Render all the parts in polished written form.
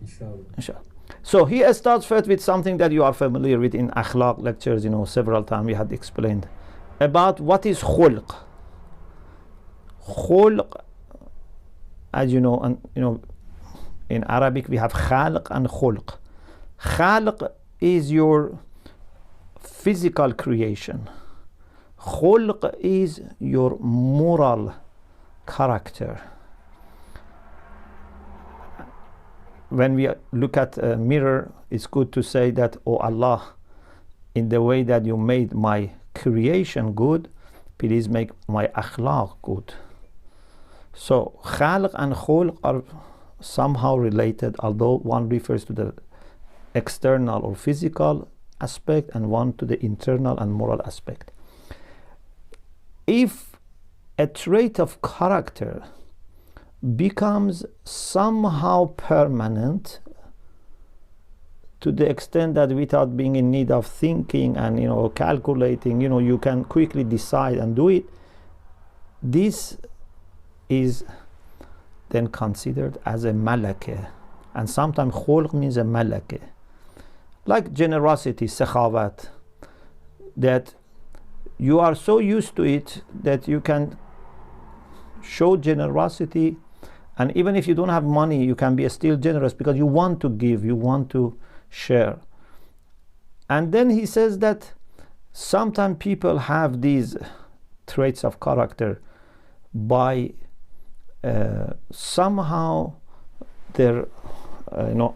Inshallah. So he starts first with something that you are familiar with in Akhlaq lectures, several times we had explained about what is khulq. Khulq, as you know, and in Arabic we have khalq and khulq. Khalq is your physical creation. Khulq is your moral character. When we look at a mirror, it's good to say that, oh Allah, in the way that you made my creation good, please make my akhlaq good. So khalq and khulq are somehow related, although one refers to the external or physical aspect and one to the internal and moral aspect. If a trait of character becomes somehow permanent to the extent that without being in need of thinking and calculating, you can quickly decide and do it, this is then considered as a malakah. And sometimes khulq means a malakah, like generosity, sakhawat, that you are so used to it that you can show generosity, and even if you don't have money, you can be still generous because you want to give, you want to share. And then he says that sometimes people have these traits of character by somehow their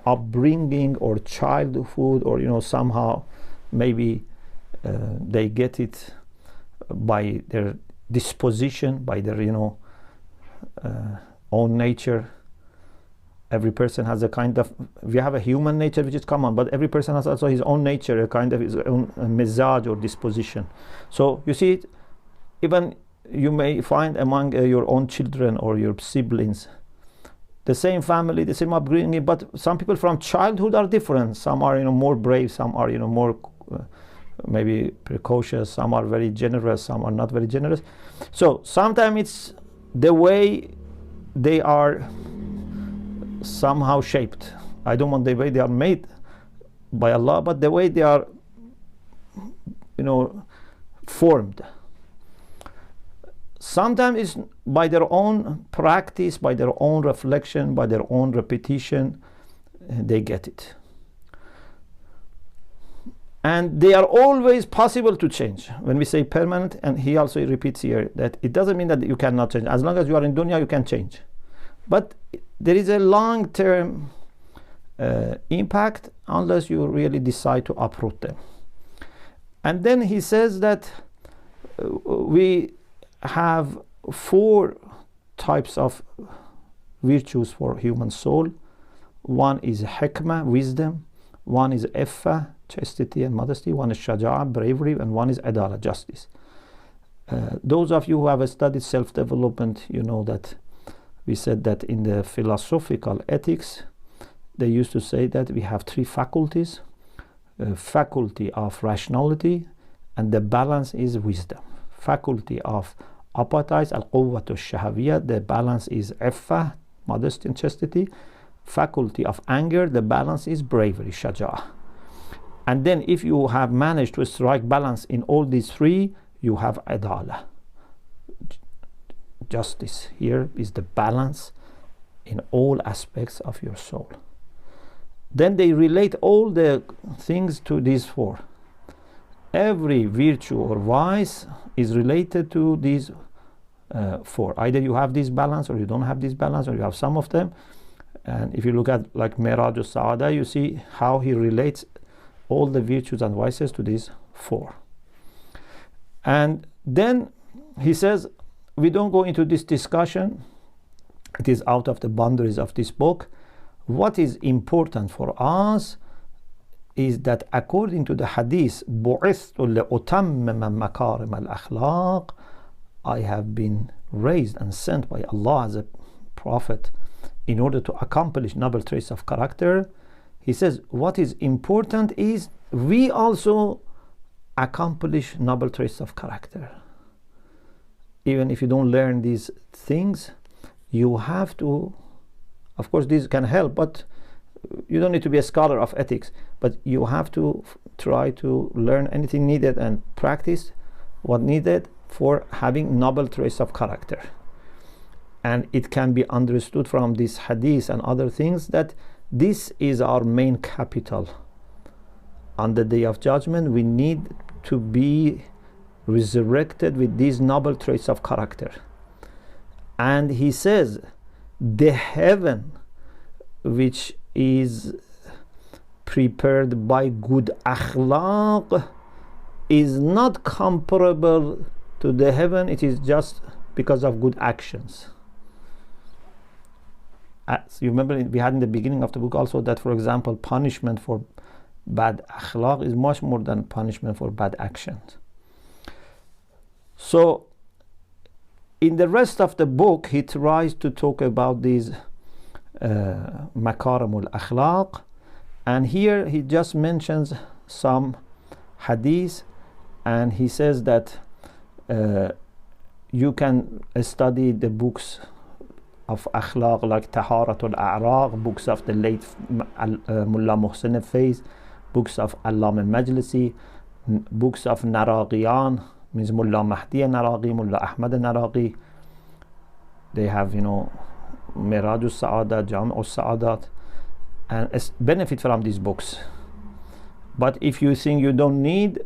upbringing or childhood, or somehow maybe they get it by their disposition, by their own nature. Every person has a kind of, we have a human nature which is common, but every person has also his own nature, a kind of his own mizaj or disposition. So you see, even you may find among your own children or your siblings, the same family, the same upbringing, but some people from childhood are different. Some are more brave, some are more maybe precocious, some are very generous, some are not very generous. So sometimes it's the way they are somehow shaped. I don't want the way they are made by Allah, but the way they are formed. Sometimes it's by their own practice, by their own reflection, by their own repetition, they get it. And they are always possible to change. When we say permanent, and he also repeats here that it doesn't mean that you cannot change. As long as you are in dunya, you can change. But there is a long-term impact unless you really decide to uproot them. And then he says that we have 4 types of virtues for human soul. One is hikmah, wisdom. One is iffat, chastity and modesty. One is Shaja'at, bravery. And one is Adalat, justice. Those of you who have studied self-development, you know that we said that in the philosophical ethics, they used to say that we have 3 faculties. Faculty of rationality, and the balance is wisdom. Faculty of appetites, al-quwwatu shahaviyya, the balance is iffat, modesty and chastity. Faculty of anger, the balance is bravery, Shaja'at. And then if you have managed to strike balance in all these 3, you have Adalat, justice. Here is the balance in all aspects of your soul. Then they relate all the things to these 4. Every virtue or vice is related to these 4. Either you have this balance, or you don't have this balance, or you have some of them. And if you look at like Miraj al-Sa'ada, you see how he relates all the virtues and vices to these 4. And then he says, we don't go into this discussion. It is out of the boundaries of this book. What is important for us is that according to the hadith, بُعِثْتُ لِأُتَمِّمَ مَكَارِمَ الْأَخْلَاقِ, I have been raised and sent by Allah as a prophet in order to accomplish noble traits of character. He says what is important is we also accomplish noble traits of character. Even if you don't learn these things, you have to, of course these can help, but You don't need to be a scholar of ethics, but you have to try to learn anything needed and practice what needed for having noble traits of character. And it can be understood from this hadith and other things that this is our main capital. On the day of judgment, we need to be resurrected with these noble traits of character. And he says, the heaven which is prepared by good akhlaq is not comparable to the heaven. It is just because of good actions. As you remember, we had in the beginning of the book also that, for example, punishment for bad akhlaq is much more than punishment for bad actions. So in the rest of the book, he tries to talk about these Makarimul Akhlaq, and here he just mentions some hadith, and he says that you can study the books of akhlaq like Taharatul A'raq, books of the late Mullah Muhsin Faiz, books of Allama Majlisi, books of Naraqiyan, means Mullah Mahdi Naraqi, Mullah Ahmad Naraqi. They have, Miraj al-Sa'adat, Jam' al-Sa'adat, and benefit from these books. But if you think you don't need,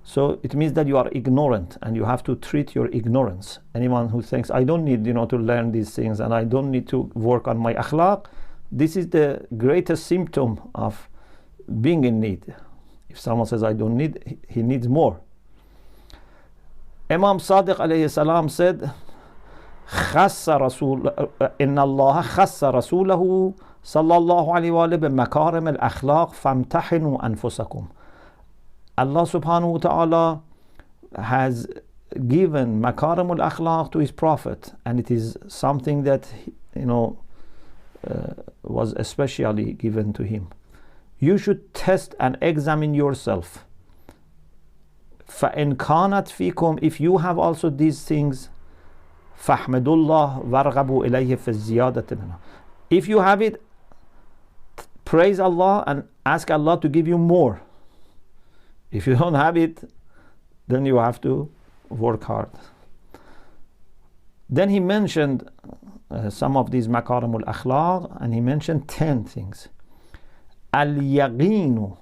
so it means that you are ignorant, and you have to treat your ignorance. Anyone who thinks, I don't need, to learn these things, and I don't need to work on my akhlaq, this is the greatest symptom of being in need. If someone says, I don't need, he needs more. Imam Sadiq alayhi salam said, إن الله خص رسوله صلى الله عليه وآله بمكارم الأخلاق فامتحنوا أنفسكم. Allah subhanahu wa ta'ala has given Makarimul Akhlaq to his Prophet, and it is something that was especially given to him. You should test and examine yourself. فَإِنْ كَانَتْ فِيكُمْ, if you have also these things, فَحْمِدُ اللَّهِ وَارْغَبُوا إِلَيْهِ فِي الزِّيَادَةِ مِنْهُ. If you have it, praise Allah and ask Allah to give you more. If you don't have it, then you have to work hard. Then he mentioned some of these Makarimul Akhlaq, and he mentioned 10 things. Al-Yakeen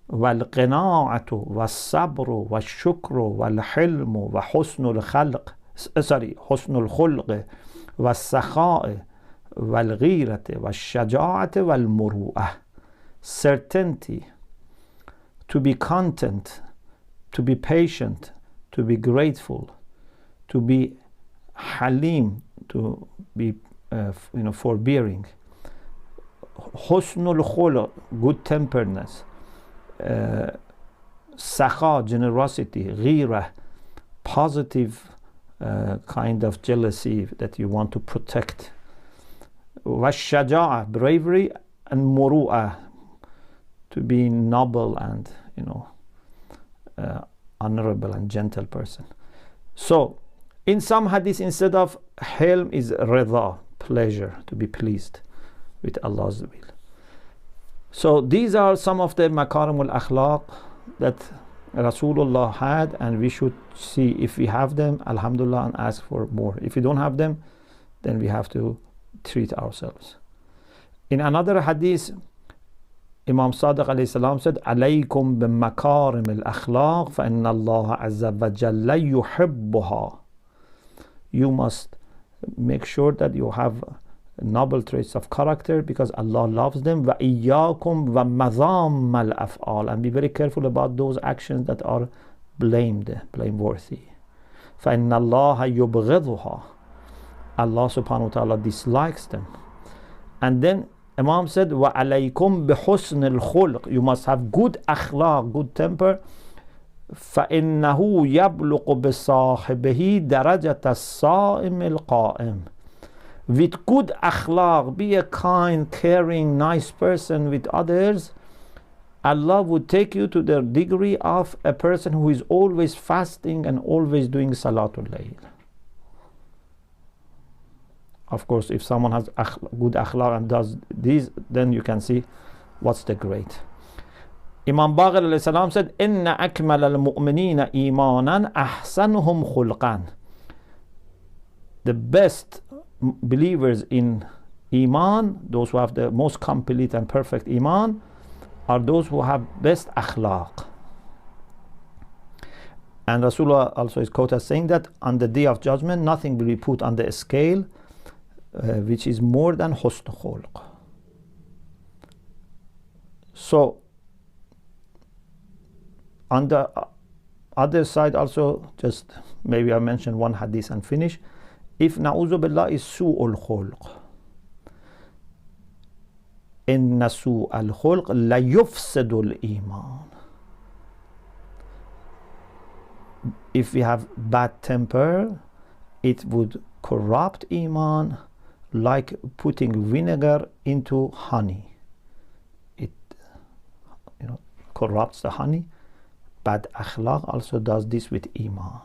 wal-Qana'at wal-Sabr wal-Shukr wal-Hilm wa-Husnul Khulq, Husnul Khulq wal-Sakha wal-Gherat wal-Shaja'at wal-Moru'aat. Certainty, to be content, to be patient, to be grateful, to be halim, to be forbearing. Husnul Khulq, good temperedness. Sakha, generosity. Gherat, positive kind of jealousy that you want to protect. Shaja'at, bravery, and Moru'aat, to be noble and honourable and gentle person. So in some hadith, instead of Hilm is Rida, pleasure, to be pleased with Allah's will. So these are some of the Makarimul Akhlaq that Rasulullah had, and we should see if we have them, alhamdulillah, and ask for more. If we don't have them, then we have to treat ourselves. In another hadith, Imam Sadiq alayhi salam said, "Alaykum bimakarimil akhlaq, fa inna Allah azza wa jalla yuhibbuha." You must make sure that you have noble traits of character, because Allah loves them. Wa iyyakum wa madham al af'al, and be very careful about those actions that are blameworthy. Fa inna Allah yubghiduha. Allah subhanahu wa ta'ala dislikes them. And then Imam said, wa alaykum bi husnul khulq. You must have good akhlaq, good temper. فَإِنَّهُ يَبْلُقُ بِصَاحِبِهِ دَرَجَةَ الصَّائِمِ الْقَائِمِ. With good akhlaq, be a kind, caring, nice person with others, Allah would take you to the degree of a person who is always fasting and always doing Salatul Layl. Of course, if someone has good akhlaq and does these, then you can see what's the grade. Imam Baqir alayhi salam said, "Inna akmal al-mu'minina imanan ahsanuhum khulqan." The best believers in iman, those who have the most complete and perfect iman, are those who have best akhlaq. And Rasulullah also is quoted as saying that on the day of judgment, nothing will be put on the scale which is more than Husnul Khulq. So, on the other side also, just maybe I mention one hadith and finish. If na'uzu billah is su'ul khulq, inna su'al khulq la yufsidul iman. If we have bad temper, it would corrupt iman like putting vinegar into honey. It corrupts the honey. Bad akhlaq also does this with iman.